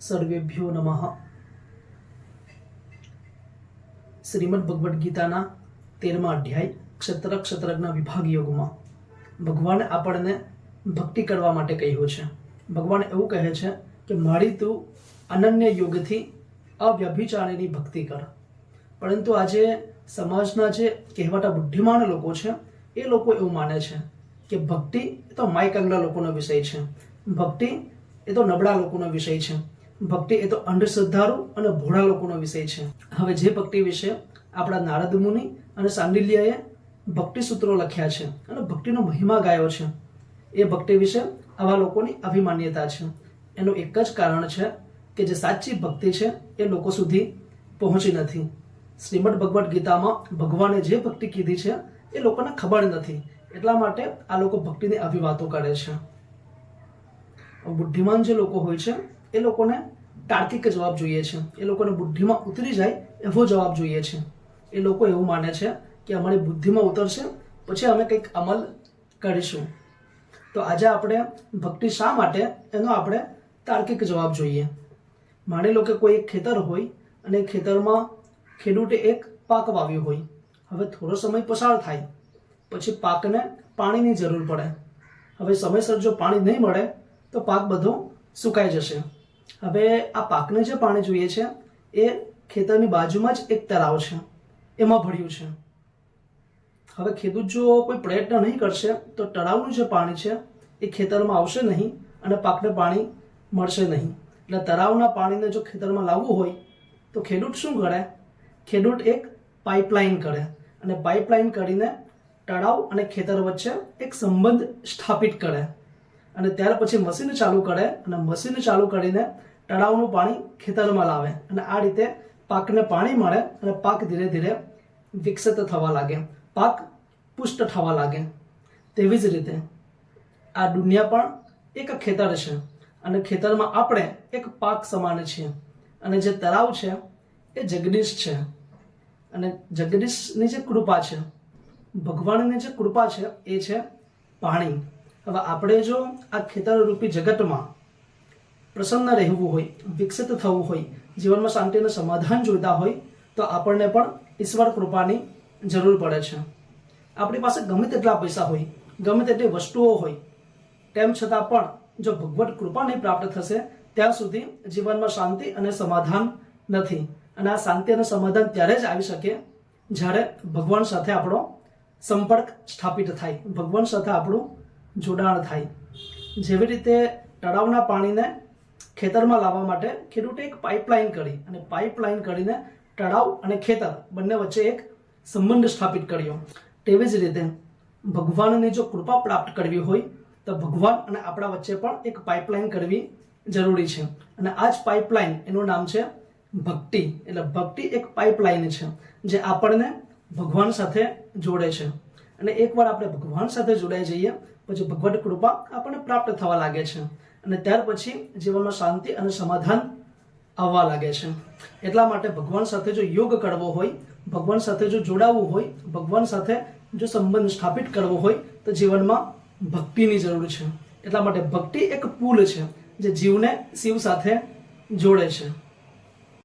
સર્વેભ્યો નમઃ. શ્રીમદ ભગવદ્ ગીતાના 13મા અધ્યાય ક્ષત્રજ્ઞ વિભાગ યોગમાં ભગવાને આપણને ભક્તિ કરવા માટે કહ્યું છે. ભગવાન એવું કહે છે કે મારી તું અનન્ય યોગથી અવ્યભિચારીની ભક્તિ કર. પરંતુ આજે સમાજના જે કહેવાતા બુદ્ધિમાન લોકો છે એ લોકો એવું માને છે કે ભક્તિ એ તો માયકંગલા લોકોનો વિષય છે, ભક્તિ એ તો નબળા લોકોનો વિષય છે, ભક્તિ એ તો અંધશ્રદ્ધાળુ અને ભોળા લોકોનો વિષય છે. હવે જે ભક્તિ વિશે આપણા નારદ મુનિ અને સાંડિલ્યએ ભક્તિ સૂત્રો લખ્યા છે અને ભક્તિનો મહિમા ગાયો છે, એ ભક્તિ વિશે આવા લોકોની અભિમાન્યતા છે. એનું એક જ કારણ છે કે જે સાચી ભક્તિ છે એ લોકો સુધી પહોંચી નથી. શ્રીમદ ભગવદ્ ગીતામાં ભગવાને જે ભક્તિ કીધી છે એ લોકોને ખબર નથી, એટલા માટે આ લોકો ભક્તિની આવી વાતો કરે છે. બુદ્ધિમાન જે લોકો હોય છે એ લોકોને તાર્કિક જવાબ જોઈએ છે, એ લોકોને બુદ્ધિમાં ઉતરી જાય એવો જવાબ જોઈએ છે. એ લોકો એવું માને છે કે અમારી બુદ્ધિમાં ઉતરશે પછી અમે કંઈક અમલ કરીશું. તો આજે આપણે ભક્તિ શા માટે એનો આપણે તાર્કિક જવાબ જોઈએ. માની લો કે કોઈ એક ખેતર હોય અને ખેતરમાં ખેડૂતે એક પાક વાવ્યો હોય. હવે થોડો સમય પસાર થાય પછી પાકને પાણીની જરૂર પડે. હવે સમયસર જો પાણી નહીં મળે તો પાક બધો સુકાઈ જશે. હવે આ પાકને જે પાણી જોઈએ છે એ ખેતરની બાજુમાં જ એક તળાવ છે, એમાં ભર્યું છે. હવે ખેડૂત જો કોઈ પ્રયત્ન નહીં કરશે તો તળાવનું જે પાણી છે એ ખેતરમાં આવશે નહીં અને પાકને પાણી મળશે નહીં. એટલે તળાવના પાણીને જો ખેતરમાં લાવવું હોય તો ખેડૂત શું કરે? ખેડૂત એક પાઇપલાઇન કરે અને પાઇપલાઇન કરીને તળાવ અને ખેતર વચ્ચે એક સંબંધ સ્થાપિત કરે અને ત્યાર પછી મશીન ચાલુ કરે અને મશીન ચાલુ કરીને તળાવનું પાણી ખેતરમાં લાવે અને આ રીતે પાકને પાણી મળે અને પાક ધીરે ધીરે વિકસિત થવા લાગે, પાક પુષ્ટ થવા લાગે. તેવી જ રીતે આ દુનિયા પણ એક ખેતર છે અને ખેતરમાં આપણે એક પાક સમાન છીએ અને જે તળાવ છે એ જગદીશ છે અને જગદીશની જે કૃપા છે, ભગવાનની જે કૃપા છે એ છે પાણી. હવે આપણે જો આ ખેતરરૂપી જગતમાં પ્રસન્ન રહેવું હોય, વિકસિત થવું હોય, જીવનમાં શાંતિ અને સમાધાન જોઈતા હોય તો આપણને પણ ઈશ્વર કૃપાની જરૂર પડે છે. આપણી પાસે ગમે તેટલા પૈસા હોય, ગમે તેટલી વસ્તુઓ હોય, તેમ છતાં પણ જો ભગવત કૃપા નહીં પ્રાપ્ત થશે ત્યાં સુધી જીવનમાં શાંતિ અને સમાધાન નથી. અને આ શાંતિ અને સમાધાન ત્યારે જ આવી શકે જ્યારે ભગવાન સાથે આપણો સંપર્ક સ્થાપિત થાય, ભગવાન સાથે આપણું જોડાણ થાય. જેવી રીતે તળાવના પાણીને ખેતરમાં લાવવા માટે ખેડૂતે એક પાઇપલાઇન કરી અને પાઇપલાઇન કરીને તળાવ અને ખેતર બંને વચ્ચે એક સંબંધ સ્થાપિત કર્યો. તેવી જ રીતે ભગવાનની જો કૃપા પ્રાપ્ત કરવી હોય તો ભગવાન અને આપણા વચ્ચે પણ એક પાઇપલાઇન કરવી જરૂરી છે અને આ જ પાઇપલાઇન એનું નામ છે ભક્તિ. એટલે ભક્તિ એક પાઇપલાઇન છે જે આપણને ભગવાન સાથે જોડે છે અને એકવાર આપણે ભગવાન સાથે જોડાઈ જઈએ પછી ભગવત કૃપા આપણને પ્રાપ્ત થવા લાગે છે અને ત્યાર પછી જીવનમાં શાંતિ અને સમાધાન આવવા લાગે છે. એટલા માટે ભગવાન સાથે જો યોગ કરવો હોય, ભગવાન સાથે જો જોડાવવું હોય, ભગવાન સાથે જો સંબંધ સ્થાપિત કરવો હોય તો જીવનમાં ભક્તિની જરૂર છે. એટલા માટે ભક્તિ એક પુલ છે જે જીવને શિવ સાથે જોડે છે.